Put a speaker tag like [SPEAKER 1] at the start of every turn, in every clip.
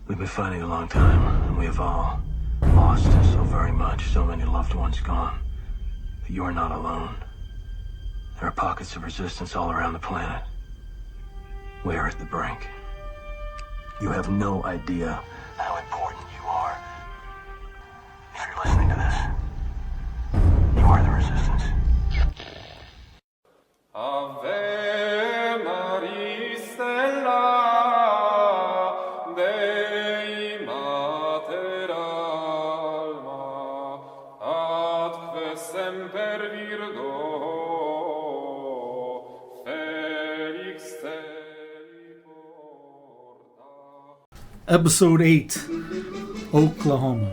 [SPEAKER 1] We've been fighting a long time, and we have all lost so very much, so many loved ones gone. But you are not alone. There are pockets of resistance all around the planet. We are at the brink. You have no idea how important you are. If you're listening to this, you are the resistance.
[SPEAKER 2] Ave Maria Stella Dei Mater Alma Atque semper Virgo Felix te porta.
[SPEAKER 3] Episode 8, Oklahoma.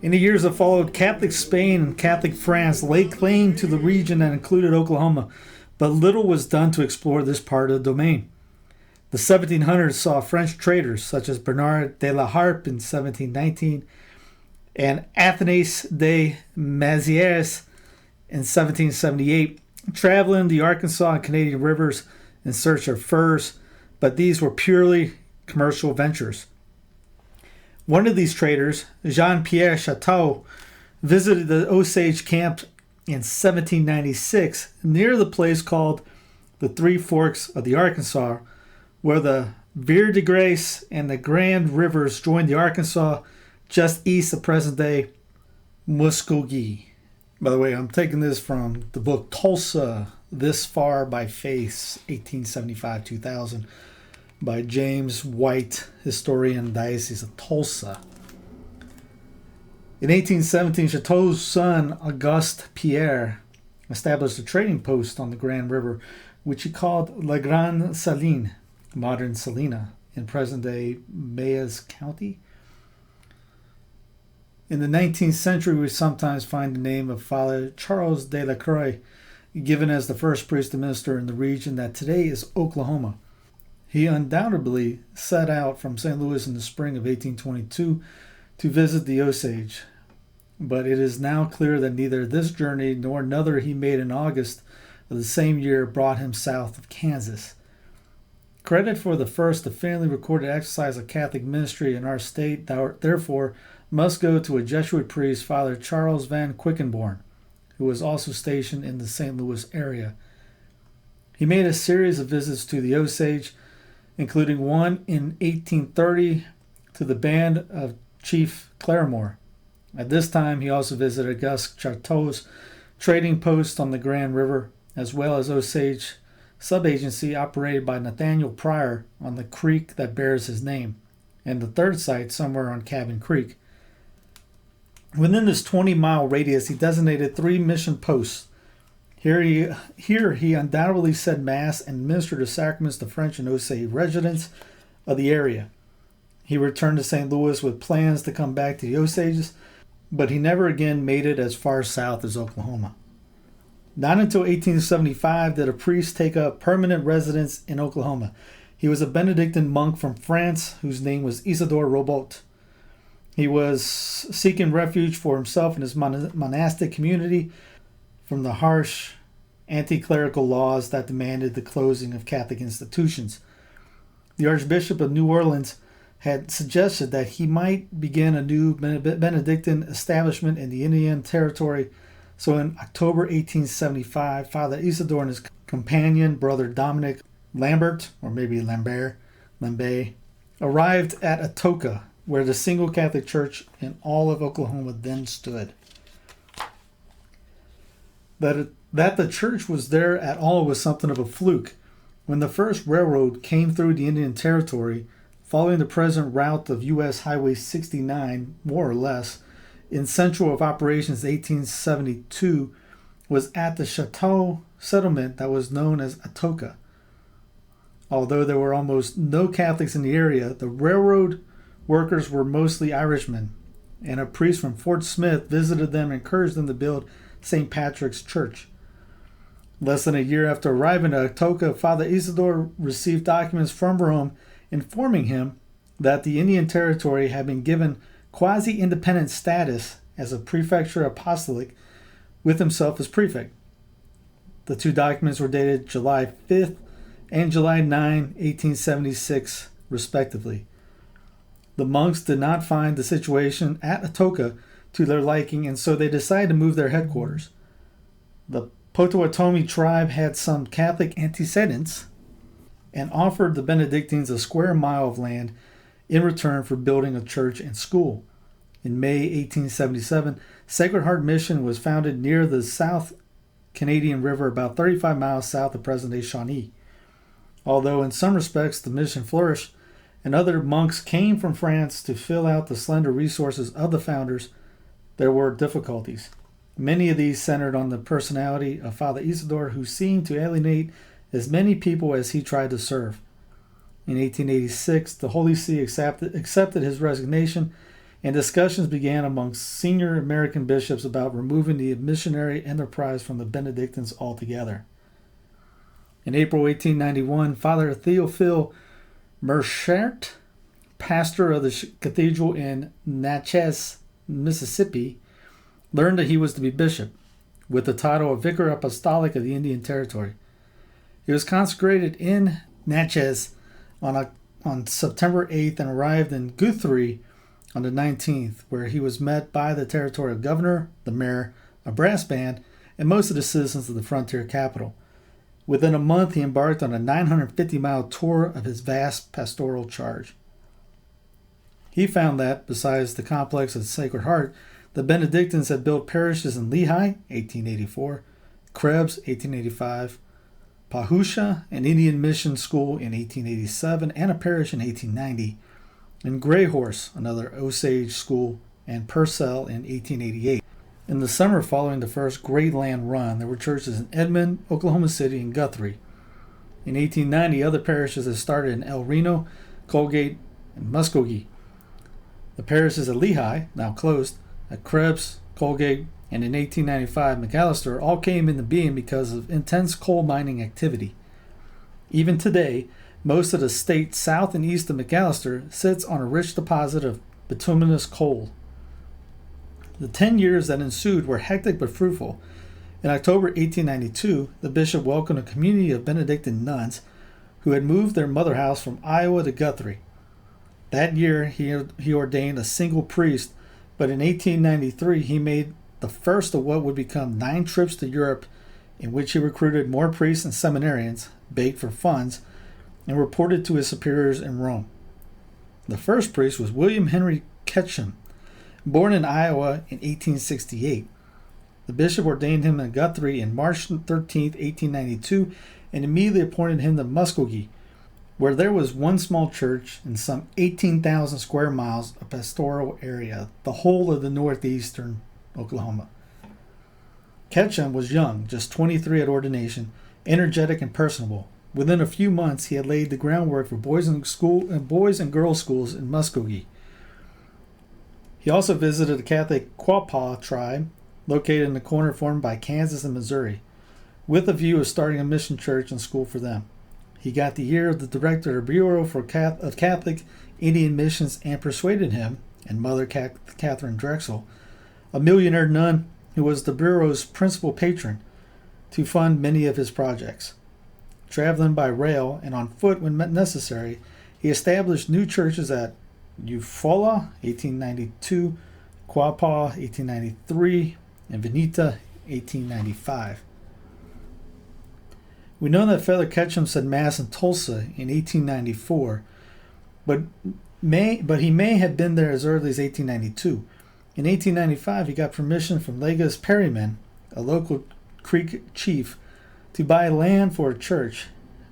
[SPEAKER 3] In the years that followed, Catholic Spain and Catholic France laid claim to the region that included Oklahoma, but little was done to explore this part of the domain. The 1700s saw French traders such as Bernard de la Harpe in 1719 and Athanase de Mazières in 1778 traveling the Arkansas and Canadian rivers in search of furs, but these were purely commercial ventures. One of these traders, Jean-Pierre Chateau, visited the Osage camp in 1796 near the place called the Three Forks of the Arkansas, where the Vire de Grace and the Grand Rivers join the Arkansas just east of present-day Muskogee. By the way, I'm taking this from the book Tulsa, This Far by Faith, 1875-2000. By James White, historian, Diocese of Tulsa. In 1817, Chateau's son, Auguste Pierre, established a trading post on the Grand River, which he called La Grande Saline, modern Salina, in present-day Mayes County. In the 19th century, we sometimes find the name of Father Charles de la Croix, given as the first priest and minister in the region that today is Oklahoma. He undoubtedly set out from St. Louis in the spring of 1822 to visit the Osage, but it is now clear that neither this journey nor another he made in August of the same year brought him south of Kansas. Credit for the first definitively recorded exercise of Catholic ministry in our state, therefore, must go to a Jesuit priest, Father Charles Van Quickenborn, who was also stationed in the St. Louis area. He made a series of visits to the Osage, including one in 1830 to the band of Chief Claremore. At this time, he also visited Auguste Chateau's trading post on the Grand River, as well as Osage Subagency operated by Nathaniel Pryor on the creek that bears his name, and the third site somewhere on Cabin Creek. Within this 20-mile radius, he designated 3 mission posts. Here he undoubtedly said Mass and ministered the sacraments to French and Osage residents of the area. He returned to St. Louis with plans to come back to the Osages, but he never again made it as far south as Oklahoma. Not until 1875 did a priest take up permanent residence in Oklahoma. He was a Benedictine monk from France whose name was Isidore Robot. He was seeking refuge for himself and his monastic community from the harsh anti-clerical laws that demanded the closing of Catholic institutions. The Archbishop of New Orleans had suggested that he might begin a new Benedictine establishment in the Indian Territory, so in October 1875, Father Isidore and his companion, Brother Dominic Lambert, or maybe Lambert, arrived at Atoka, where the single Catholic church in all of Oklahoma then stood. That the church was there at all was something of a fluke. When the first railroad came through the Indian Territory, following the present route of U.S. Highway 69, more or less, in Central of Operations 1872, was at the Chateau settlement that was known as Atoka. Although there were almost no Catholics in the area, the railroad workers were mostly Irishmen, and a priest from Fort Smith visited them and encouraged them to build St. Patrick's Church. Less than a year after arriving at Atoka, Father Isidore received documents from Rome informing him that the Indian Territory had been given quasi-independent status as a prefecture apostolic with himself as prefect. The two documents were dated July 5th and July 9, 1876, respectively. The monks did not find the situation at Atoka to their liking, and so they decided to move their headquarters. The Potawatomi tribe had some Catholic antecedents and offered the Benedictines a square mile of land in return for building a church and school. In May 1877, Sacred Heart Mission was founded near the South Canadian River, about 35 miles south of present-day Shawnee. Although in some respects the mission flourished, and other monks came from France to fill out the slender resources of the founders, there were difficulties. Many of these centered on the personality of Father Isidore, who seemed to alienate as many people as he tried to serve. In 1886, the Holy See accepted his resignation, and discussions began amongst senior American bishops about removing the missionary enterprise from the Benedictines altogether. In April 1891, Father Theophile Merchant, pastor of the cathedral in Natchez, Mississippi, learned that he was to be bishop, with the title of Vicar Apostolic of the Indian Territory. He was consecrated in Natchez on September 8th and arrived in Guthrie on the 19th, where he was met by the territorial governor, the mayor, a brass band, and most of the citizens of the frontier capital. Within a month, he embarked on a 950-mile tour of his vast pastoral charge. He found that, besides the complex of the Sacred Heart, the Benedictines had built parishes in Lehigh, 1884, Krebs, 1885, Pahusha, an Indian mission school in 1887, and a parish in 1890, and Greyhorse, another Osage school, and Purcell in 1888. In the summer following the first Great Land Run, there were churches in Edmond, Oklahoma City, and Guthrie. In 1890, other parishes had started in El Reno, Colgate, and Muskogee. The parishes at Lehigh, now closed, at Krebs, Colgate, and in 1895, McAllister all came into being because of intense coal mining activity. Even today, most of the state south and east of McAllister sits on a rich deposit of bituminous coal. The 10 years that ensued were hectic but fruitful. In October 1892, the bishop welcomed a community of Benedictine nuns who had moved their mother house from Iowa to Guthrie. That year, he ordained a single priest, but in 1893 he made the first of what would become 9 trips to Europe, in which he recruited more priests and seminarians, begged for funds, and reported to his superiors in Rome. The first priest was William Henry Ketchum, born in Iowa in 1868. The bishop ordained him in Guthrie on March 13, 1892, and immediately appointed him to Muskogee, where there was one small church and some 18,000 square miles of pastoral area, the whole of the northeastern Oklahoma. Ketchum was young, just 23 at ordination, energetic and personable. Within a few months, he had laid the groundwork for boys and girls schools in Muskogee. He also visited the Catholic Quapaw tribe, located in the corner formed by Kansas and Missouri, with a view of starting a mission church and school for them. He got the ear of the director of the Bureau of Catholic Indian Missions and persuaded him, and Mother Catherine Drexel, a millionaire nun who was the Bureau's principal patron, to fund many of his projects. Traveling by rail and on foot when necessary, he established new churches at Eufaula, 1892, Quapaw, 1893, and Veneta, 1895. We know that Father Ketchum said Mass in Tulsa in 1894, but he may have been there as early as 1892. In 1895, he got permission from Legis Perryman, a local Creek chief, to buy land for a church,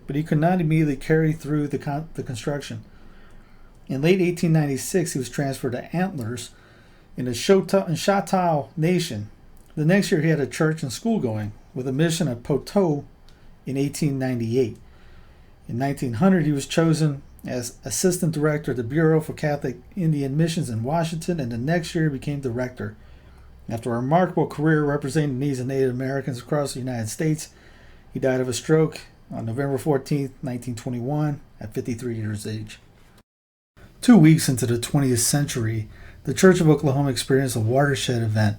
[SPEAKER 3] but he could not immediately carry through the construction. In late 1896, he was transferred to Antlers in the Choctaw Nation. The next year, he had a church and school going, with a mission at Poteau in 1898. In 1900, he was chosen as assistant director of the Bureau for Catholic Indian Missions in Washington, and the next year he became director. After a remarkable career representing the needs of Native Americans across the United States, he died of a stroke on November 14, 1921, at 53 years of age. 2 weeks into the 20th century, the Church of Oklahoma experienced a watershed event.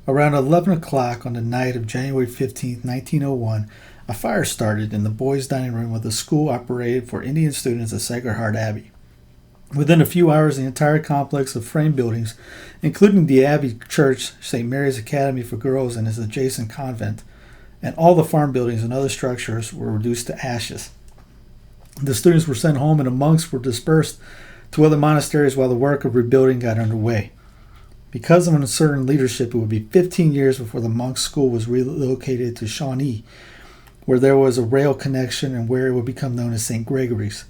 [SPEAKER 3] Around 11 o'clock on the night of January 15, 1901, a fire started in the boys' dining room of the school operated for Indian students at Sacred Heart Abbey. Within a few hours, the entire complex of frame buildings, including the Abbey Church, St. Mary's Academy for Girls and its adjacent convent, and all the farm buildings and other structures were reduced to ashes. The students were sent home and the monks were dispersed to other monasteries while the work of rebuilding got underway. Because of uncertain leadership, it would be 15 years before the monks' school was relocated to Shawnee, where there was a rail connection and where it would become known as St. Gregory's.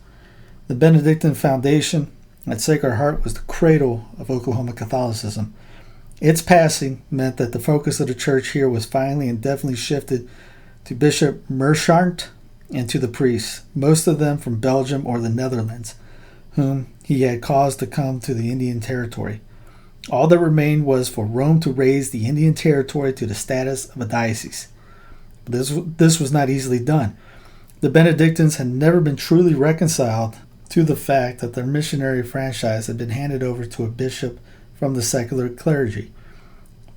[SPEAKER 3] The Benedictine Foundation at Sacred Heart was the cradle of Oklahoma Catholicism. Its passing meant that the focus of the church here was finally and definitely shifted to Bishop Meerschaert and to the priests, most of them from Belgium or the Netherlands, whom he had caused to come to the Indian Territory. All that remained was for Rome to raise the Indian Territory to the status of a diocese. But this was not easily done. The Benedictines had never been truly reconciled to the fact that their missionary franchise had been handed over to a bishop from the secular clergy.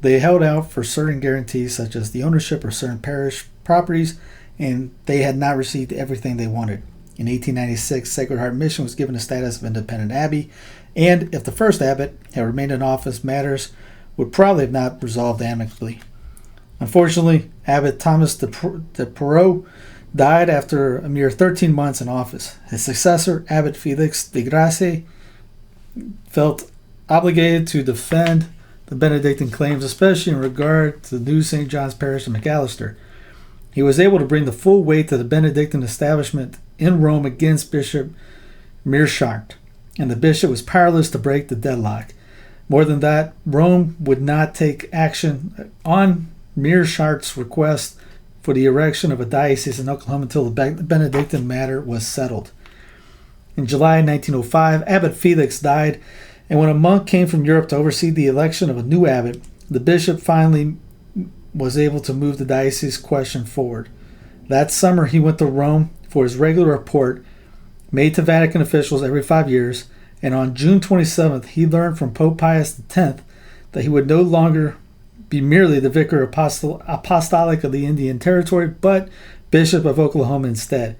[SPEAKER 3] They held out for certain guarantees such as the ownership of certain parish properties, and they had not received everything they wanted. In 1896, Sacred Heart Mission was given the status of independent abbey, and if the first abbot had remained in office, matters would probably have not resolved amicably. Unfortunately, Abbot Thomas de Perot died after a mere 13 months in office. His successor, Abbot Felix de Grasse, felt obligated to defend the Benedictine claims, especially in regard to the new St. John's Parish in McAllister. He was able to bring the full weight of the Benedictine establishment in Rome against Bishop Meerschaert, and the bishop was powerless to break the deadlock. More than that, Rome would not take action on Meerschaert's request for the erection of a diocese in Oklahoma until the Benedictine matter was settled. In July 1905, Abbot Felix died, and when a monk came from Europe to oversee the election of a new abbot, the bishop finally was able to move the diocese question forward. That summer, he went to Rome for his regular report, made to Vatican officials every 5 years, and on June 27th, he learned from Pope Pius X that he would no longer be merely the vicar apostolic of the Indian Territory, but Bishop of Oklahoma instead.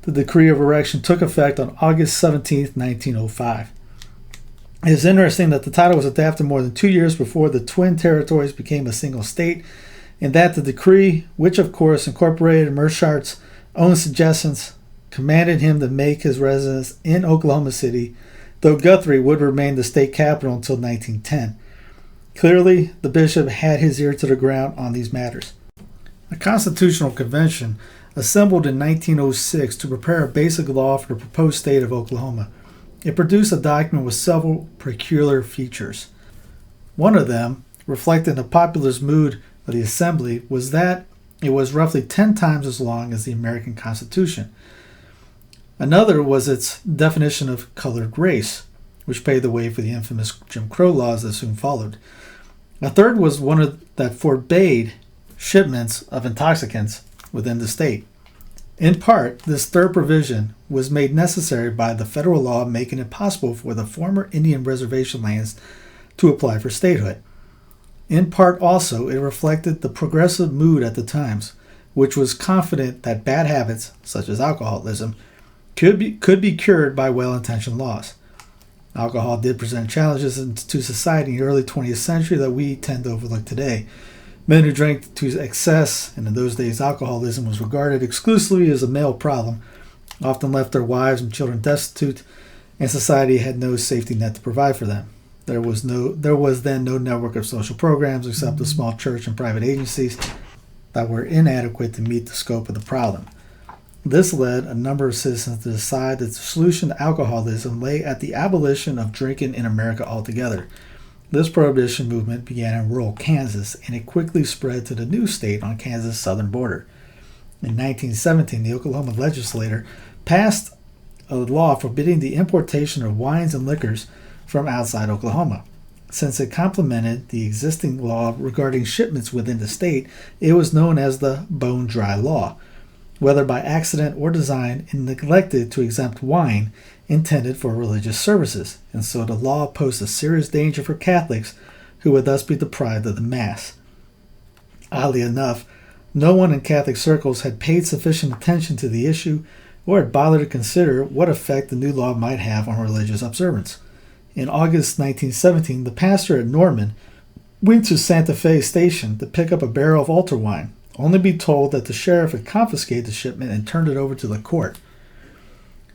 [SPEAKER 3] The decree of erection took effect on August 17, 1905. It is interesting that the title was adapted more than 2 years before the twin territories became a single state, and that the decree, which of course incorporated Meerschaert's own suggestions, commanded him to make his residence in Oklahoma City, though Guthrie would remain the state capital until 1910. Clearly, the bishop had his ear to the ground on these matters. A constitutional convention assembled in 1906 to prepare a basic law for the proposed state of Oklahoma. It produced a document with several peculiar features. One of them, reflecting the populist mood of the assembly, was that it was roughly 10 times as long as the American Constitution. Another was its definition of colored race, which paved the way for the infamous Jim Crow laws that soon followed. A third was one that forbade shipments of intoxicants within the state. In part, this third provision was made necessary by the federal law making it possible for the former Indian reservation lands to apply for statehood. In part also, it reflected the progressive mood at the times, which was confident that bad habits, such as alcoholism, could be cured by well-intentioned laws. Alcohol did present challenges to society in the early 20th century that we tend to overlook today. Men who drank to excess, and in those days alcoholism was regarded exclusively as a male problem, often left their wives and children destitute, and society had no safety net to provide for them. There was then no network of social programs except a small church and private agencies that were inadequate to meet the scope of the problem. This led a number of citizens to decide that the solution to alcoholism lay at the abolition of drinking in America altogether. This prohibition movement began in rural Kansas, and it quickly spread to the new state on Kansas' southern border. In 1917, the Oklahoma legislature passed a law forbidding the importation of wines and liquors from outside Oklahoma. Since it complemented the existing law regarding shipments within the state, it was known as the Bone Dry Law. Whether by accident or design, it neglected to exempt wine intended for religious services, and so the law posed a serious danger for Catholics who would thus be deprived of the Mass. Oddly enough, no one in Catholic circles had paid sufficient attention to the issue or had bothered to consider what effect the new law might have on religious observance. In August 1917, the pastor at Norman went to Santa Fe Station to pick up a barrel of altar wine, only to be told that the sheriff had confiscated the shipment and turned it over to the court.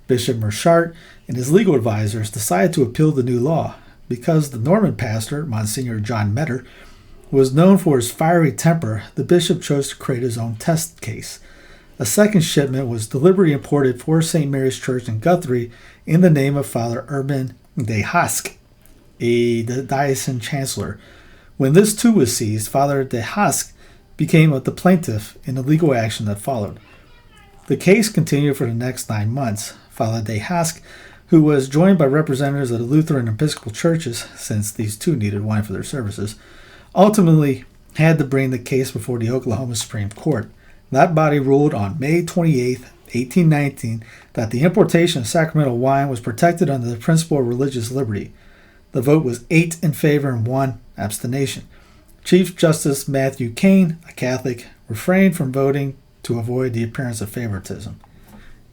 [SPEAKER 3] Bishop Merchart and his legal advisors decided to appeal the new law. Because the Norman pastor, Monsignor John Metter, was known for his fiery temper, the bishop chose to create his own test case. A second shipment was deliberately imported for St. Mary's Church in Guthrie in the name of Father Urban de Hask, a diocesan chancellor. When this too was seized, Father de Hask became the plaintiff in the legal action that followed. The case continued for the next 9 months. Father de Hask, who was joined by representatives of the Lutheran and Episcopal churches, since these two needed wine for their services, ultimately had to bring the case before the Oklahoma Supreme Court. That body ruled on May 28, 1819, that the importation of sacramental wine was protected under the principle of religious liberty. The vote was 8 in favor and 1 abstention. Chief Justice Matthew Kane, a Catholic, refrained from voting to avoid the appearance of favoritism.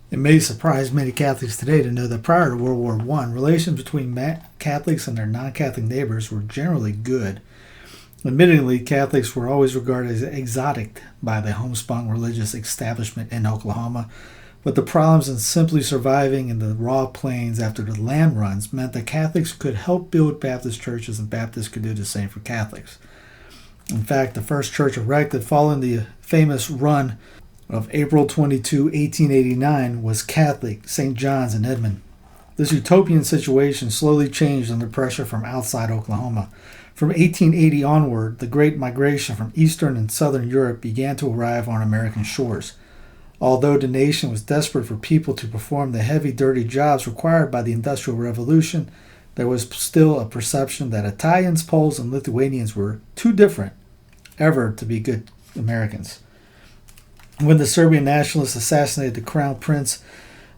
[SPEAKER 3] It may surprise many Catholics today to know that prior to World War I, relations between Catholics and their non-Catholic neighbors were generally good. Admittedly, Catholics were always regarded as exotic by the homespun religious establishment in Oklahoma, but the problems in simply surviving in the raw plains after the land runs meant that Catholics could help build Baptist churches and Baptists could do the same for Catholics. In fact, the first church erected following the famous run of April 22, 1889 was Catholic, St. John's in Edmond. This utopian situation slowly changed under pressure from outside Oklahoma. From 1880 onward, the great migration from Eastern and Southern Europe began to arrive on American shores. Although the nation was desperate for people to perform the heavy, dirty jobs required by the Industrial Revolution, there was still a perception that Italians, Poles, and Lithuanians were too different ever to be good Americans. When the Serbian nationalists assassinated the crown prince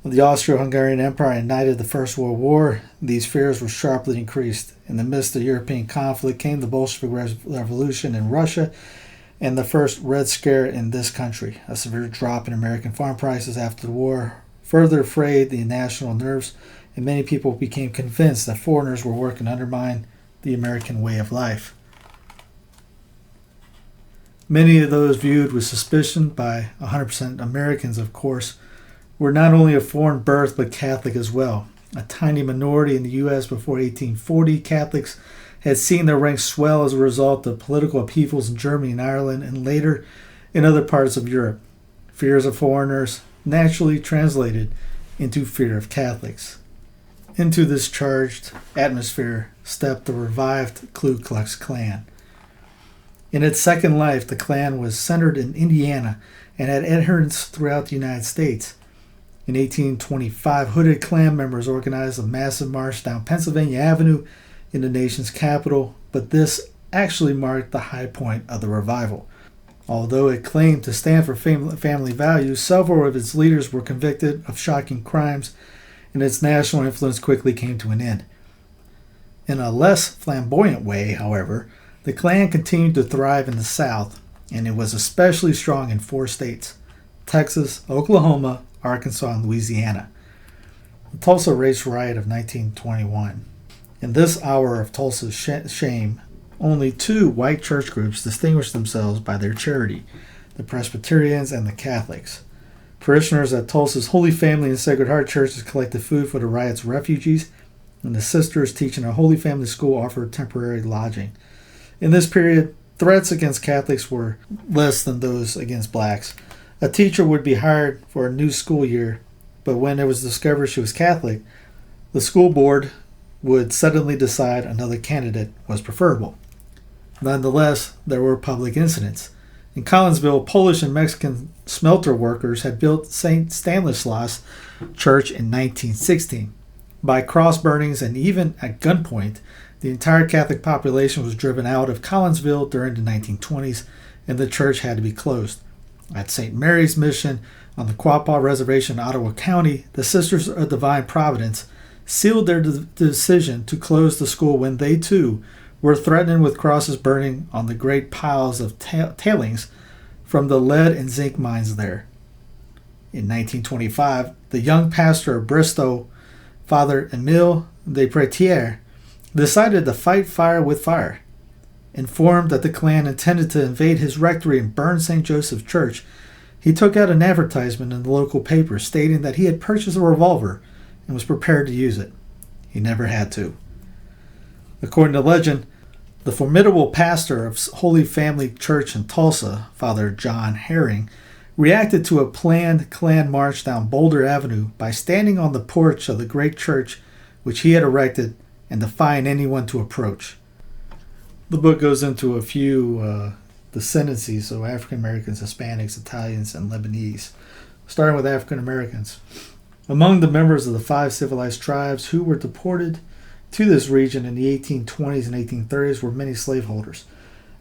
[SPEAKER 3] of the Austro-Hungarian Empire and ignited the First World War, these fears were sharply increased. In the midst of European conflict came the Bolshevik Revolution in Russia and the first Red Scare in this country. A severe drop in American farm prices after the war further frayed the national nerves, and many people became convinced that foreigners were working to undermine the American way of life. Many of those viewed with suspicion by 100% Americans, of course, were not only of foreign birth but Catholic as well. A tiny minority in the U.S. before 1840, Catholics had seen their ranks swell as a result of political upheavals in Germany and Ireland and later in other parts of Europe. Fears of foreigners naturally translated into fear of Catholics. Into this charged atmosphere stepped the revived Ku Klux Klan. In its second life, the Klan was centered in Indiana and had adherents throughout the United States. In 1825, hooded Klan members organized a massive march down Pennsylvania Avenue in the nation's capital, but this actually marked the high point of the revival. Although it claimed to stand for family values, several of its leaders were convicted of shocking crimes, and its national influence quickly came to an end. In a less flamboyant way, however, the Klan continued to thrive in the South, and it was especially strong in 4 states: Texas, Oklahoma, Arkansas, and Louisiana. The Tulsa Race Riot of 1921. In this hour of Tulsa's shame, only 2 white church groups distinguished themselves by their charity: the Presbyterians and the Catholics. Parishioners at Tulsa's Holy Family and Sacred Heart churches collected food for the riot's refugees, and the sisters teaching a Holy Family school offered temporary lodging. In this period, threats against Catholics were less than those against blacks. A teacher would be hired for a new school year, but when it was discovered she was Catholic, the school board would suddenly decide another candidate was preferable. Nonetheless, there were public incidents. In Collinsville, Polish and Mexican smelter workers had built St. Stanislaus Church in 1916. By cross burnings and even at gunpoint, the entire Catholic population was driven out of Collinsville during the 1920s, and the church had to be closed. At St. Mary's Mission on the Quapaw Reservation in Ottawa County, the Sisters of Divine Providence sealed their decision to close the school when they, too, were threatened with crosses burning on the great piles of tailings from the lead and zinc mines there. In 1925, the young pastor of Bristol, Father Emile de Pretier, decided to fight fire with fire. Informed that the Klan intended to invade his rectory and burn St. Joseph's Church, he took out an advertisement in the local paper stating that he had purchased a revolver and was prepared to use it. He never had to. According to legend, the formidable pastor of Holy Family Church in Tulsa, Father John Herring, reacted to a planned Klan march down Boulder Avenue by standing on the porch of the great church which he had erected and defying anyone to approach. The book goes into a few descendancies, so African Americans, Hispanics, Italians, and Lebanese. Starting with African Americans. Among the members of the 5 civilized tribes who were deported to this region in the 1820s and 1830s were many slaveholders.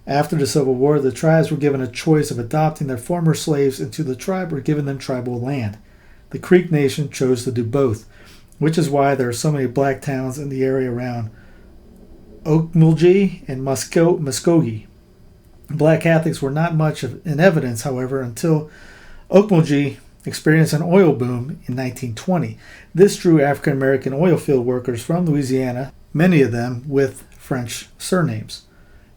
[SPEAKER 3] After the Civil War, the tribes were given a choice of adopting their former slaves into the tribe or giving them tribal land. The Creek Nation chose to do both, which is why there are so many black towns in the area around Okmulgee and Muskogee. Black Catholics were not much in evidence, however, until Okmulgee experienced an oil boom in 1920. This drew African American oil field workers from Louisiana, many of them with French surnames.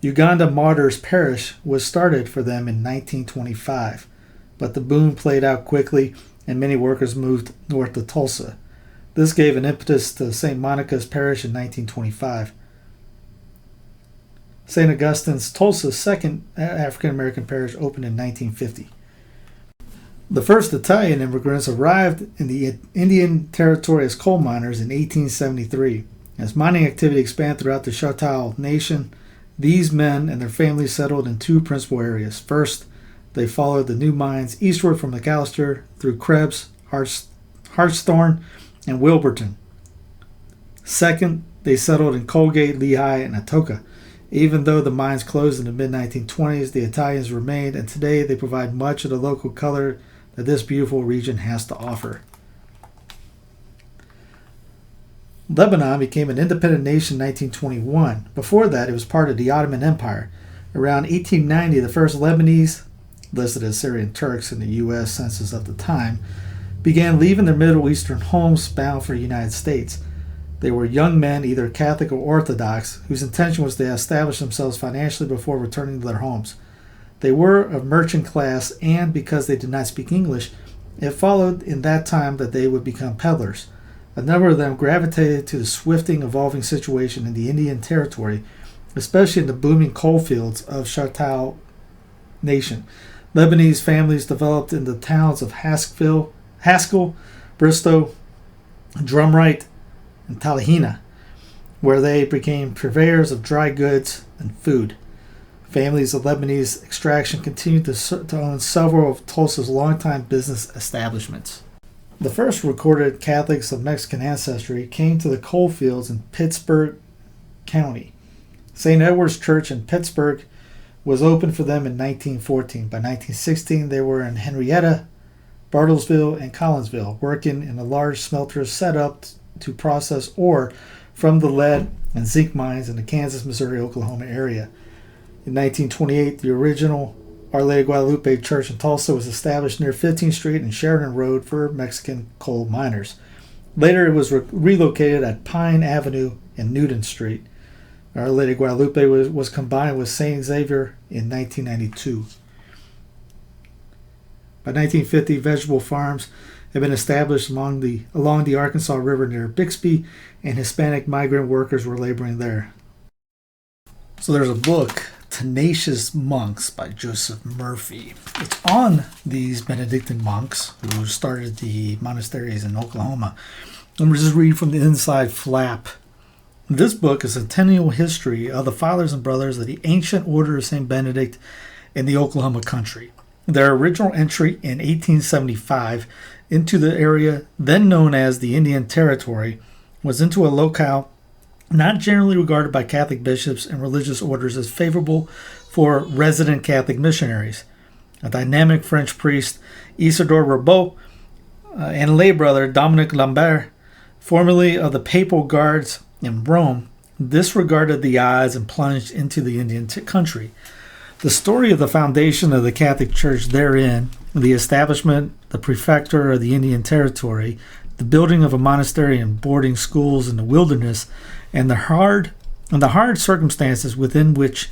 [SPEAKER 3] Uganda Martyrs Parish was started for them in 1925, but the boom played out quickly and many workers moved north to Tulsa. This gave an impetus to St. Monica's Parish in 1925. St. Augustine's, Tulsa's second African American parish, opened in 1950. The first Italian immigrants arrived in the Indian Territory as coal miners in 1873. As mining activity expanded throughout the Choctaw Nation, these men and their families settled in 2 principal areas. First, they followed the new mines eastward from McAllister through Krebs, Hartshorne, and Wilburton. Second, they settled in Colgate, Lehigh, and Atoka. Even though the mines closed in the mid-1920s, the Italians remained, and today they provide much of the local color that this beautiful region has to offer. Lebanon became an independent nation in 1921. Before that, it was part of the Ottoman Empire. Around 1890, the first Lebanese, listed as Syrian Turks in the U.S. Census of the time, began leaving their Middle Eastern homes bound for the United States. They were young men, either Catholic or Orthodox, whose intention was to establish themselves financially before returning to their homes. They were of merchant class, and because they did not speak English, it followed in that time that they would become peddlers. A number of them gravitated to the swiftly evolving situation in the Indian Territory, especially in the booming coal fields of Choctaw Nation. Lebanese families developed in the towns of Haskell, Bristow, Drumright, and Talihina, where they became purveyors of dry goods and food. Families of Lebanese extraction continued to own several of Tulsa's longtime business establishments. The first recorded Catholics of Mexican ancestry came to the coal fields in Pittsburgh County. St. Edward's Church in Pittsburgh was opened for them in 1914. By 1916, they were in Henrietta, Bartlesville, and Collinsville, working in a large smelter set up to process ore from the lead and zinc mines in the Kansas, Missouri, Oklahoma area. In 1928, the original Our Lady of Guadalupe Church in Tulsa was established near 15th Street and Sheridan Road for Mexican coal miners. Later, it was relocated at Pine Avenue and Newton Street. Our Lady of Guadalupe was combined with St. Xavier in 1992. By 1950, vegetable farms had been established along the Arkansas River near Bixby, and Hispanic migrant workers were laboring there. So there's a book, Tenacious Monks by Joseph Murphy. It's on these Benedictine monks who started the monasteries in Oklahoma. Let me just read from the inside flap. This book is a centennial history of the fathers and brothers of the ancient order of St. Benedict in the Oklahoma country. Their original entry in 1875 into the area then known as the Indian Territory was into a locale not generally regarded by Catholic bishops and religious orders as favorable for resident Catholic missionaries. A dynamic French priest, Isidore Rabault, and lay brother Dominic Lambert, formerly of the Papal Guards in Rome, disregarded the odds and plunged into the Indian country. The story of the foundation of the Catholic Church therein, the establishment, the prefecture of the Indian Territory, the building of a monastery and boarding schools in the wilderness, and the hard circumstances within which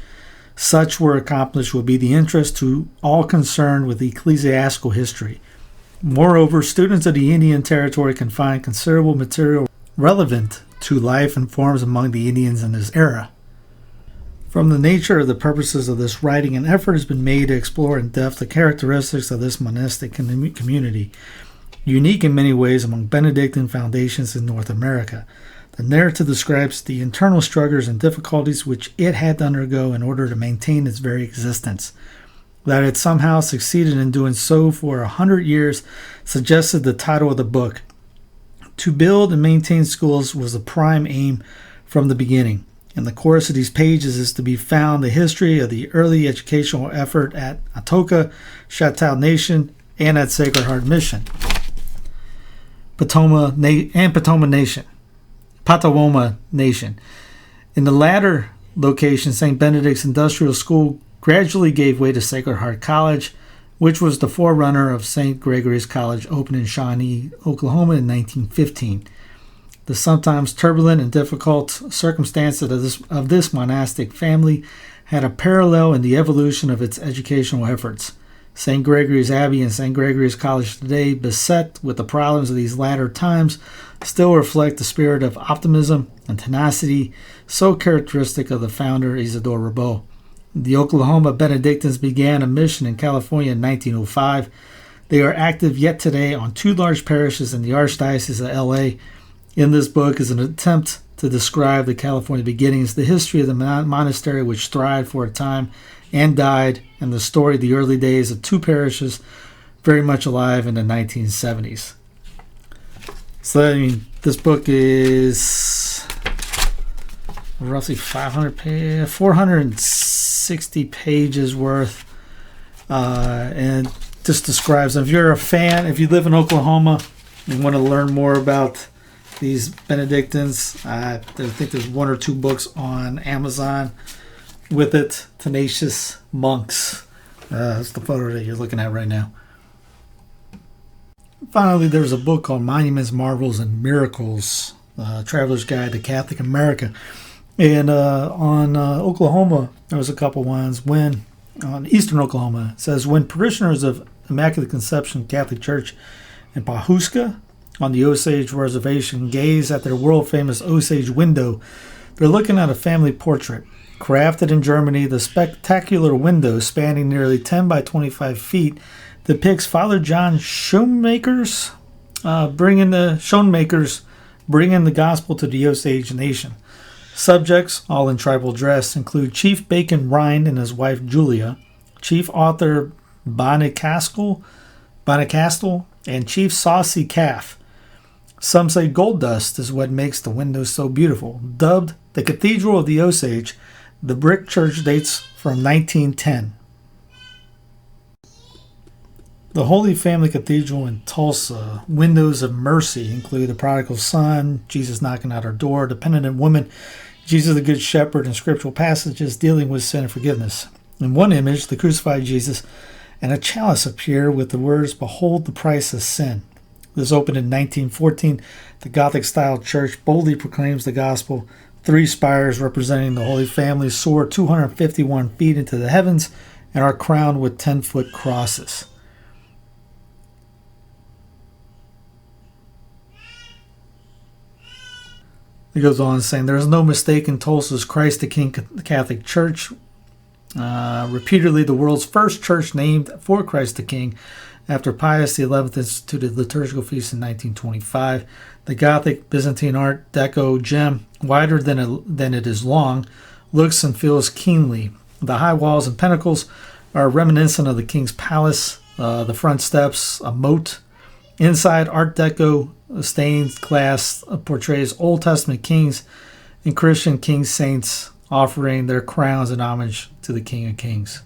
[SPEAKER 3] such were accomplished will be the interest to all concerned with ecclesiastical history. Moreover, students of the Indian Territory can find considerable material relevant to life and forms among the Indians in this era. From the nature of the purposes of this writing, an effort has been made to explore in depth the characteristics of this monastic community, unique in many ways among Benedictine foundations in North America. The narrative describes the internal struggles and difficulties which it had to undergo in order to maintain its very existence. That it somehow succeeded in doing so for 100 years suggested the title of the book. To build and maintain schools was the prime aim from the beginning. In the course of these pages is to be found the history of the early educational effort at Atoka, Choctaw Nation, and at Sacred Heart Mission, Potawatomi Nation. In the latter location, St. Benedict's Industrial School gradually gave way to Sacred Heart College, which was the forerunner of St. Gregory's College, opened in Shawnee, Oklahoma in 1915. The sometimes turbulent and difficult circumstances of this monastic family had a parallel in the evolution of its educational efforts. St. Gregory's Abbey and St. Gregory's College today, beset with the problems of these latter times, still reflect the spirit of optimism and tenacity so characteristic of the founder Isidore Ribot. The Oklahoma Benedictines began a mission in California in 1905. They are active yet today on 2 large parishes in the Archdiocese of LA. In this book is an attempt to describe the California beginnings, the history of the monastery which thrived for a time and died, and the story of the early days of 2 parishes very much alive in the 1970s. So, this book is roughly 460 pages worth, and just describes them. If you're a fan, if you live in Oklahoma and want to learn more about these Benedictines, I think there's 1 or 2 books on Amazon with it. Tenacious Monks. That's the photo that you're looking at right now. Finally, there's a book called Monuments, Marvels, and Miracles, Traveler's Guide to Catholic America. And on Oklahoma, there was a couple ones. On eastern Oklahoma, it says, when parishioners of Immaculate Conception Catholic Church in Pawhuska on the Osage Reservation gaze at their world-famous Osage window, they're looking at a family portrait. Crafted in Germany, the spectacular window, spanning nearly 10 by 25 feet, depicts Father John Schoenmakers bringing the gospel to the Osage Nation. Subjects, all in tribal dress, include Chief Bacon Rind and his wife Julia, Chief Author Bonnicastle, and Chief Saucy Calf. Some say gold dust is what makes the windows so beautiful. Dubbed the Cathedral of the Osage, the brick church dates from 1910. The Holy Family Cathedral in Tulsa, windows of mercy include the prodigal son, Jesus knocking at our door, the penitent woman, Jesus the Good Shepherd, and scriptural passages dealing with sin and forgiveness. In one image, the crucified Jesus and a chalice appear with the words, "Behold the price of sin." This opened in 1914. The Gothic-style church boldly proclaims the gospel. 3 spires representing the Holy Family soar 251 feet into the heavens and are crowned with 10-foot crosses. It goes on saying, there is no mistake in Tulsa's Christ the King Catholic Church, repeatedly the world's first church named for Christ the King, after Pius XI instituted liturgical feast in 1925. The Gothic Byzantine Art Deco gem, wider than it is long, looks and feels keenly. The high walls and pinnacles are reminiscent of the King's Palace. The front steps, a moat. Inside, Art Deco stained glass portrays Old Testament kings and Christian king saints offering their crowns in homage to the King of Kings.